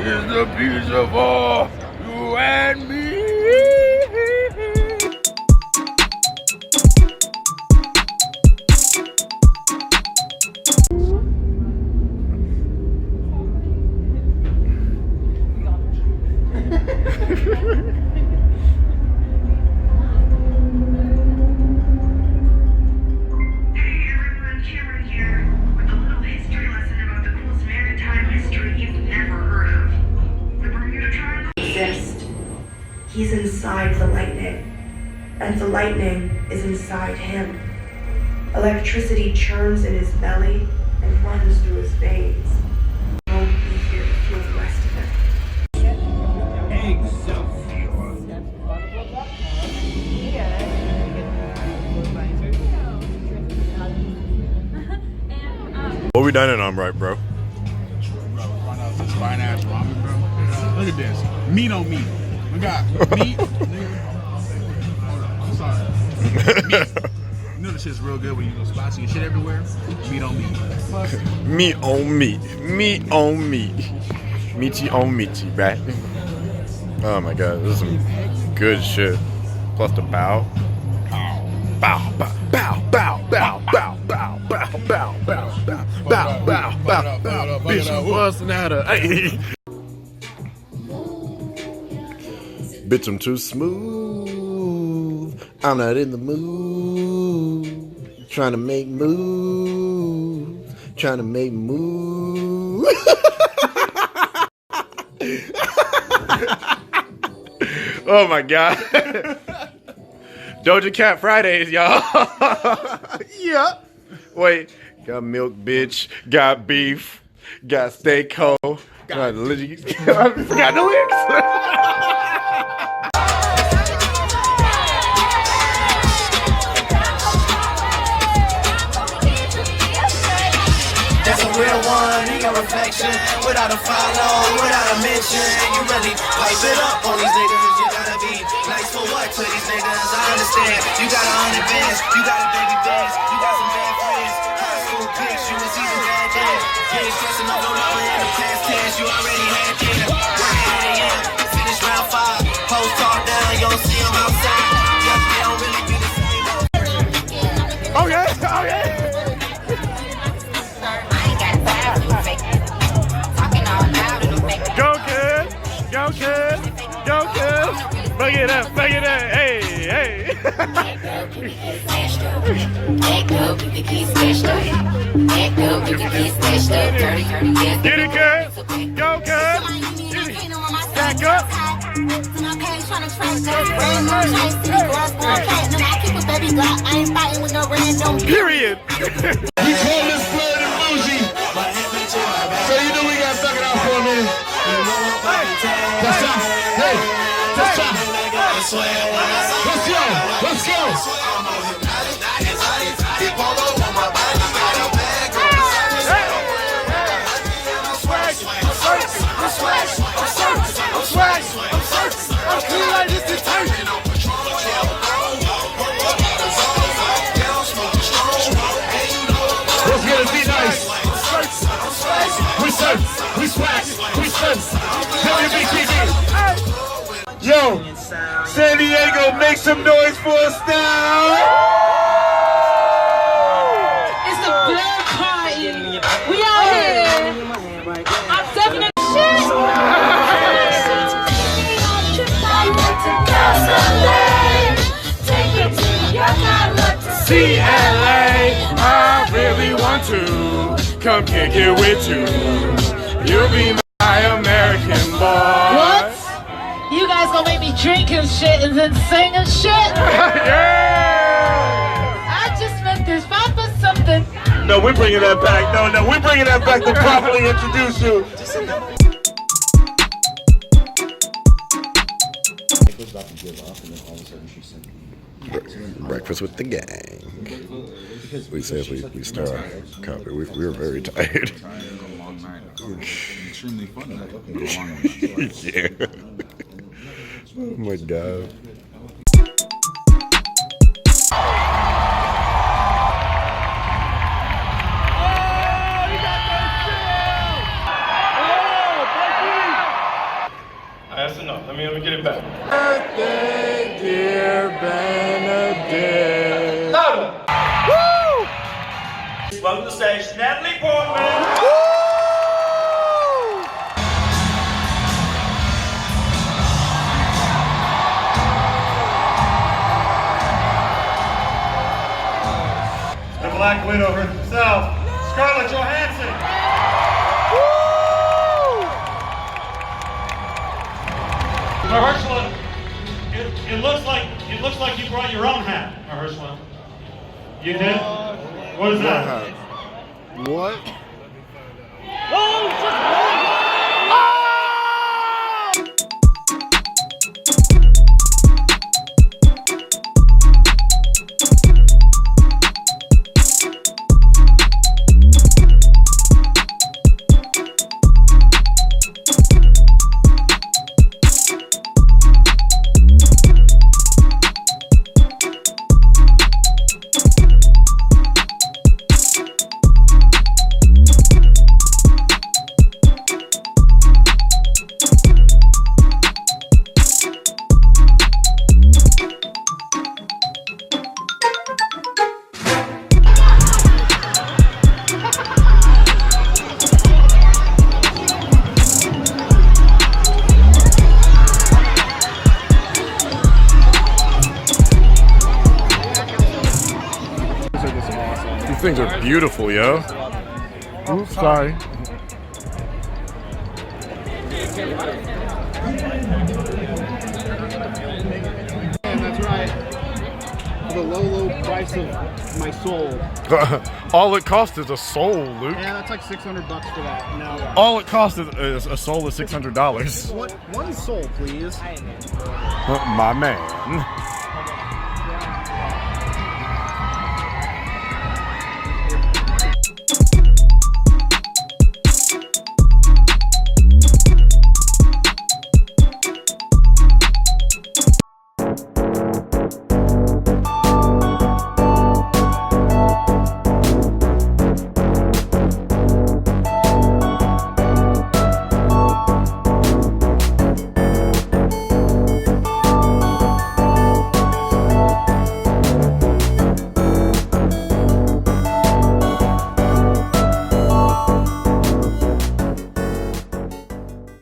Here's the pizza for you and me. He's inside the lightning, and the lightning is inside him. Electricity churns in his belly and runs through his veins. He won't be here to feel the rest of it. What we dining on, right, bro? This fine ass ramen, bro. Look at this. Meat on meat. We got meat. I'm sorry. Meat. You know this shit's real good when you go spicy and shit everywhere. Meat on meat. Meat on meat. Meat on meat. Meaty on meaty, right? Oh my god, this is some good shit. Plus the bow. Bow, bow, bow, bow, bow, bow, bow, bow, bow, bow, bow, bow, bow, bow, bow. Bitch, you bustin' out of. Hey. Bitch, I'm too smooth. I'm not in the mood. Trying to make moves. Trying to make moves. Oh my god. Doja Cat Fridays, y'all. Yeah. Wait. Got milk, bitch. Got beef. Got steak ho. Got the lyrics. I forgot the lyrics. That's a real one in your reflection. Without a follow, without a mention. You really pipe it up on these niggas. You gotta be nice for what to these niggas? I understand. You got 100 bands, you got a baby bands, you got some bad friends. High school pics, you was even bad then. You ain't stressing up no longer in the past tense. You already had them. Working 8 a.m. Finish round 5. Post talk down, you don't see them outside. Yup, they don't really be the same. Okay, okay. Go kids, go kids, go kids. Bring it up, hey, hey. Get it, kids. Go kids. Back up. Period. We call this blood and bougie. So you know we gotta suck it out for a minute. That's up. Hey, that's up. Let's go. Let's go. Let's get it, be nice. We surf, we swag, we surf. WBTV. Yo, San Diego, make some noise for us now. It's the blood party. We out here. I'm definitely shit. CLA, I really want to come kick it with you. You'll be my American boy. What? You guys gonna make me drink and shit and then sing and shit? Yeah! I just meant this 5 for something. No, we're bringing that back. No, we're bringing that back to properly introduce you. Breakfast with the gang. We said we start our coffee. We were very tired. Extremely fun night. Yeah. Oh my god. Birthday, dear Benedict. Welcome to the stage, Natalie Portman. The Black Widow herself, Scarlett Johansson. Mahershala, it looks like you brought your own hat, Mahershala. You did? What is that? What? These things are beautiful, yo. Oops, sorry. And that's right. For the low price of my soul. All it costs is a soul, Luke. Yeah, that's like $600 for that. No. All it costs is a soul is $600. One soul, please. My man.